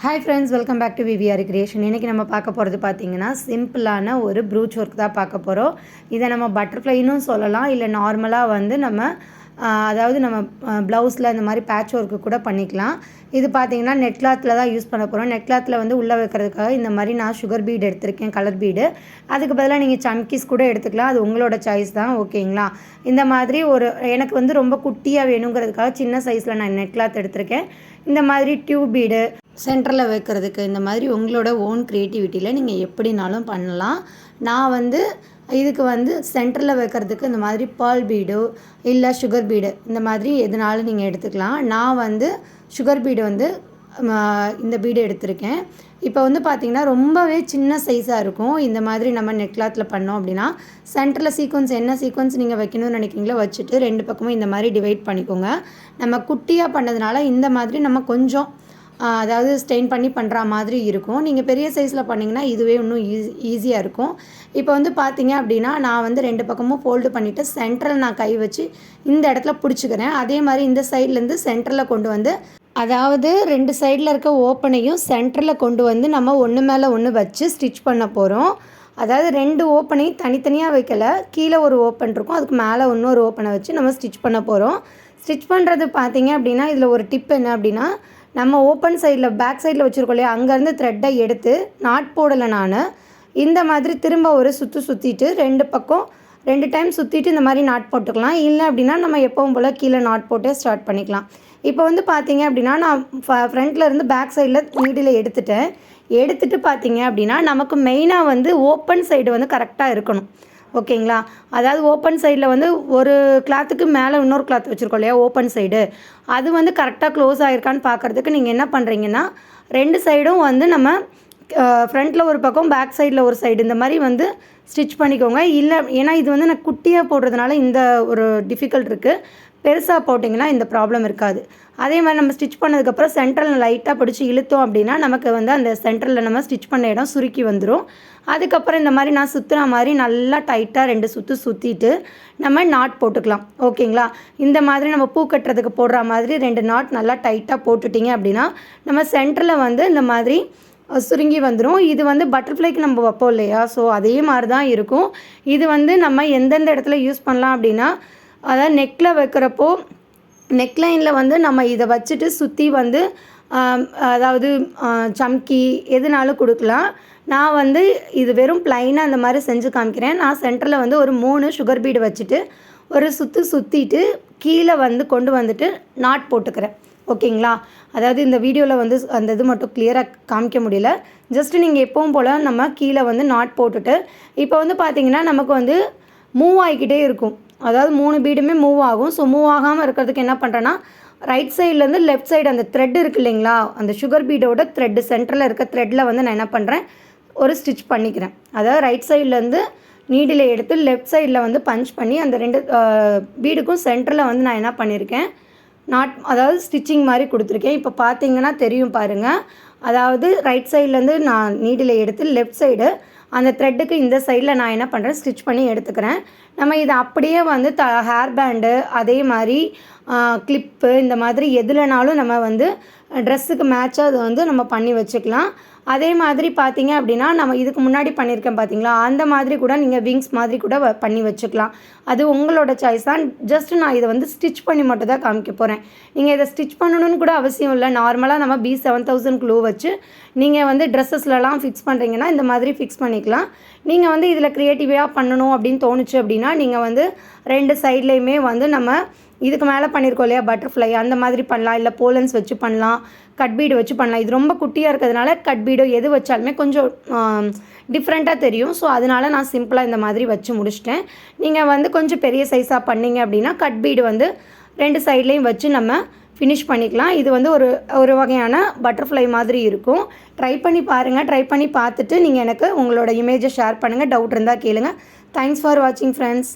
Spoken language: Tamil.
Hi friends, welcome back to VVR creation. இன்றைக்கி நம்ம பார்க்க போகிறது பார்த்திங்கன்னா சிம்பிளான ஒரு ப்ரூச் ஒர்க் தான் பார்க்க போகிறோம். இதை நம்ம பட்டர்ஃப்ளைன்னு சொல்லலாம், இல்லை நார்மலாக வந்து நம்ம அதாவது நம்ம ப்ளவுஸில் இந்த மாதிரி பேட்ச் ஒர்க்கு கூட பண்ணிக்கலாம். இது பார்த்திங்கன்னா நெட் கிளாத்தில் தான் யூஸ் பண்ண போகிறோம். நெட் கிளாத்தில் வந்து உள்ளே வைக்கிறதுக்காக இந்த மாதிரி நான் சுகர் பீடு எடுத்திருக்கேன், கலர் பீடு. அதுக்கு பதிலாக நீங்கள் சம்கீஸ் கூட எடுத்துக்கலாம், அது உங்களோட சாய்ஸ் தான். ஓகேங்களா? இந்த மாதிரி எனக்கு வந்து ரொம்ப குட்டியாக வேணுங்கிறதுக்காக சின்ன சைஸில் நான் நெட் கிளாத் எடுத்திருக்கேன். இந்த மாதிரி டியூப் பீடு சென்டரில் வைக்கிறதுக்கு இந்த மாதிரி உங்களோட ஓன் க்ரியேட்டிவிட்டியில் நீங்கள் எப்படினாலும் பண்ணலாம். நான் வந்து இதுக்கு வந்து சென்டரில் வைக்கிறதுக்கு இந்த மாதிரி பேர்ல் பீடு இல்லை சுகர் பீடு இந்த மாதிரி எதுனாலும் நீங்கள் எடுத்துக்கலாம். நான் வந்து சுகர் பீடு வந்து இந்த பீடு எடுத்திருக்கேன். இப்போ வந்து பார்த்திங்கன்னா ரொம்பவே சின்ன சைஸாக இருக்கும். இந்த மாதிரி நம்ம நெட் கிளாத்தில் பண்ணோம் அப்படின்னா சென்டரில் சீக்வன்ஸ் என்ன சீக்வன்ஸ் நீங்கள் வைக்கணும்னு நினைக்கிறீங்களோ வச்சுட்டு ரெண்டு பக்கமும் இந்த மாதிரி டிவைட் பண்ணிக்கோங்க. நம்ம குட்டியாக பண்ணதுனால இந்த மாதிரி நம்ம கொஞ்சம் அதாவது ஸ்டெயின் பண்ணி பண்ணுற மாதிரி இருக்கும். நீங்கள் பெரிய சைஸில் பண்ணிங்கன்னா இதுவே இன்னும் ஈஸியாக இருக்கும். இப்போ வந்து பார்த்தீங்க அப்படின்னா நான் வந்து ரெண்டு பக்கமும் ஃபோல்டு பண்ணிவிட்டு சென்டரில் நான் கை வச்சு இந்த இடத்துல பிடிச்சிக்கிறேன். அதே மாதிரி இந்த சைட்லேருந்து சென்டரில் கொண்டு வந்து அதாவது ரெண்டு சைடில் இருக்க ஓப்பனையும் சென்டரில் கொண்டு வந்து நம்ம ஒன்று மேலே ஒன்று வச்சு ஸ்டிச் பண்ண போகிறோம். அதாவது ரெண்டு ஓப்பனையும் தனித்தனியாக வைக்கலை, கீழே ஒரு ஓப்பன் இருக்கும், அதுக்கு மேலே இன்னொரு ஓப்பனை வச்சு நம்ம ஸ்டிச் பண்ண போகிறோம். ஸ்டிச் பண்ணுறது பார்த்தீங்க அப்படின்னா இதில் ஒரு டிப் என்ன அப்படின்னா, நம்ம ஓப்பன் சைடில் பேக் சைடில் வச்சுருக்கோம் இல்லையா, அங்கேருந்து த்ரெட்டை எடுத்து நாட் போடலை நான். இந்த மாதிரி திரும்ப ஒரு சுற்றிட்டு ரெண்டு பக்கம் 2 டைம் சுற்றிட்டு இந்த மாதிரி நாட் போட்டுக்கலாம். இல்லை அப்படின்னா நம்ம எப்பவும் போல் கீழே நாட் போட்டு ஸ்டார்ட் பண்ணிக்கலாம். இப்போ வந்து பார்த்தீங்க அப்படின்னா நான் ஃப்ரண்ட்டில் இருந்து பேக் சைடில் நீடில் எடுத்துகிட்டு பார்த்தீங்க அப்படின்னா நமக்கு மெயினாக வந்து ஓப்பன் சைடு வந்து கரெக்டாக இருக்கணும். ஓகேங்களா? அதாவது ஓப்பன் சைடில் வந்து ஒரு கிளாத்துக்கு மேலே இன்னொரு கிளாத் வச்சுருக்கோம் இல்லையா, ஓப்பன் சைடு அது வந்து கரெக்டாக க்ளோஸ் ஆகிருக்கான்னு பார்க்குறதுக்கு நீங்கள் என்ன பண்ணுறீங்கன்னா ரெண்டு சைடும் வந்து நம்ம ஃப்ரண்ட்டில் ஒரு பக்கம் பேக் சைடில் ஒரு சைடு இந்த மாதிரி வந்து ஸ்டிச் பண்ணிக்கோங்க. இல்லை ஏன்னா இது வந்து நான் குட்டியாக போடுறதுனால இந்த ஒரு டிஃபிகல்ட் இருக்குது. பெருசாக போட்டிங்கன்னா இந்த ப்ராப்ளம் இருக்காது. அதே மாதிரி நம்ம ஸ்டிச் பண்ணதுக்கப்புறம் சென்டரில் லைட்டாக பிடிச்சி இழுத்தோம் அப்படின்னா நமக்கு வந்து அந்த சென்டரில் நம்ம ஸ்டிச் பண்ண இடம் சுருக்கி வந்துடும். அதுக்கப்புறம் இந்த மாதிரி நான் சுற்றுற மாதிரி நல்லா டைட்டாக 2 சுற்றிட்டு நம்ம நாட் போட்டுக்கலாம். ஓகேங்களா? இந்த மாதிரி நம்ம பூ கட்டுறதுக்கு போடுற மாதிரி 2 நாட் நல்லா டைட்டாக போட்டுட்டிங்க அப்படின்னா நம்ம சென்டரில் வந்து இந்த மாதிரி சுருங்கி வந்துடும். இது வந்து பட்டர்ஃப்ளைக்கு நம்ம வைப்போம் இல்லையா, ஸோ அதே மாதிரி தான் இருக்கும். இது வந்து நம்ம எந்தெந்த இடத்துல யூஸ் பண்ணலாம் அப்படின்னா, அதாவது நெக்கில் வைக்கிறப்போ நெக்லைனில் வந்து நம்ம இதை வச்சுட்டு சுற்றி வந்து அதாவது சம்கி எதுனாலும் கொடுக்கலாம். நான் வந்து இது வெறும் ப்ளைனாக அந்த மாதிரி செஞ்சு காமிக்கிறேன். நான் சென்டரில் வந்து ஒரு 3 சுகர் பீடு வச்சுட்டு ஒரு சுற்றிட்டு கீழே வந்து கொண்டு வந்துட்டு நாட் போட்டுக்கிறேன். ஓகேங்களா? அதாவது இந்த வீடியோவில் வந்து அந்த இது மட்டும் கிளியராக காமிக்க முடியல. ஜஸ்ட்டு நீங்கள் எப்பவும் போல் நம்ம கீழே வந்து நாட் போட்டுட்டு இப்போ வந்து பார்த்திங்கன்னா நமக்கு வந்து மூவ் ஆகிக்கிட்டே இருக்கும். அதாவது 3 பீடுமே மூவ் ஆகும். ஸோ மூவ் ஆகாமல் இருக்கிறதுக்கு என்ன பண்ணுறேன்னா ரைட் சைட்லேருந்து லெஃப்ட் சைடு அந்த த்ரெட் இருக்குது இல்லைங்களா, அந்த சுகர் பீடோட த்ரெட்டு சென்டரில் இருக்க த்ரெட்டில் வந்து நான் என்ன பண்ணுறேன், ஒரு ஸ்டிச் பண்ணிக்கிறேன். அதாவது ரைட் சைட்லேருந்து நீடில் எடுத்து லெஃப்ட் சைடில் வந்து பஞ்ச் பண்ணி அந்த 2 பீடுக்கும் சென்டரில் வந்து நான் என்ன பண்ணியிருக்கேன், அதாவது ஸ்டிச்சிங் மாதிரி கொடுத்துருக்கேன். இப்போ பார்த்தீங்கன்னா தெரியும் பாருங்கள். அதாவது ரைட் சைட்லேருந்து நான் நீடில் எடுத்து லெஃப்ட் சைடு அந்த த்ரெட்டுக்கு இந்த சைடில் நான் என்ன பண்ணுறேன், ஸ்டிச் பண்ணி எடுத்துக்கிறேன். நம்ம இதை அப்படியே வந்து ஹேர் பேண்டு அதே மாதிரி கிளிப்பு இந்த மாதிரி எதுலனாலும் நம்ம வந்து ட்ரெஸ்ஸுக்கு மேட்சாக அதை வந்து நம்ம பண்ணி வச்சுக்கலாம். அதே மாதிரி பார்த்தீங்க அப்படின்னா நம்ம இதுக்கு முன்னாடி பண்ணியிருக்கேன் பார்த்தீங்களா, அந்த மாதிரி கூட நீங்கள் விங்ஸ் மாதிரி கூட பண்ணி வச்சுக்கலாம். அது உங்களோட சாய்ஸ் தான். ஜஸ்ட்டு நான் இதை வந்து ஸ்டிச் பண்ணி மட்டும் தான் காமிக்க போகிறேன். நீங்கள் இதை ஸ்டிச் பண்ணணும்னு கூட அவசியம் இல்லை. நார்மலாக நம்ம B7000 க்ளூ வச்சு நீங்கள் வந்து ட்ரெஸ்ஸஸ்லலாம் ஃபிக்ஸ் பண்ணுறீங்கன்னா இந்த மாதிரி ஃபிக்ஸ் பண்ணிக்கலாம். நீங்கள் வந்து இதில் க்ரியேட்டிவாக பண்ணணும் அப்படின்னு தோணுச்சு அப்படின்னா நீங்கள் வந்து 2 சைட்லேயுமே வந்து நம்ம இதுக்கு மேலே பண்ணியிருக்கோம் இல்லையா பட்டர்ஃப்ளை, அந்த மாதிரி பண்ணலாம். இல்லை போலன்ஸ் வச்சு பண்ணலாம், கட் பீடு வச்சு பண்ணலாம். இது ரொம்ப குட்டியாக இருக்கிறதுனால கட் பீடோ எது வச்சாலுமே கொஞ்சம் டிஃப்ரெண்ட்டாக தெரியும். ஸோ அதனால் நான் சிம்பிளாக இந்த மாதிரி வச்சு முடிச்சிட்டேன். நீங்கள் வந்து கொஞ்சம் பெரிய சைஸாக பண்ணிங்க அப்படின்னா கட் பீடு வந்து 2 சைட்லேயும் வச்சு நம்ம ஃபினிஷ் பண்ணிக்கலாம். இது வந்து ஒரு வகையான பட்டர்ஃப்ளை மாதிரி இருக்கும். ட்ரை பண்ணி பாருங்கள். ட்ரை பண்ணி பார்த்துட்டு நீங்கள் எனக்கு உங்களோட இமேஜை ஷேர் பண்ணுங்கள். டவுட் இருந்தால் கேளுங்கள். தேங்க்ஸ் ஃபார் வாட்சிங் ஃப்ரெண்ட்ஸ்.